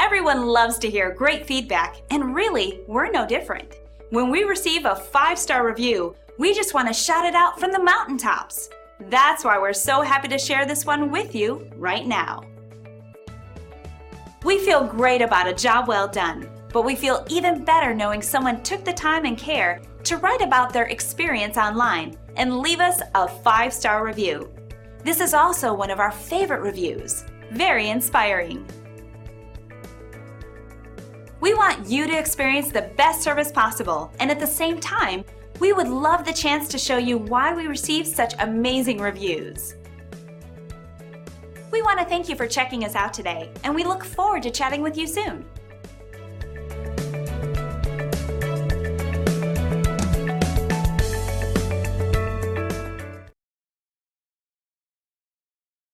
Everyone loves to hear great feedback, and really, we're no different. When we receive a 5-star review, we just want to shout it out from the mountaintops. That's why we're so happy to share this one with you right now. We feel great about a job well done, but we feel even better knowing someone took the time and care to write about their experience online and leave us a 5-star review. This is also one of our favorite reviews. Very inspiring. We want you to experience the best service possible, and at the same time, we would love the chance to show you why we received such amazing reviews. We want to thank you for checking us out today, and we look forward to chatting with you soon.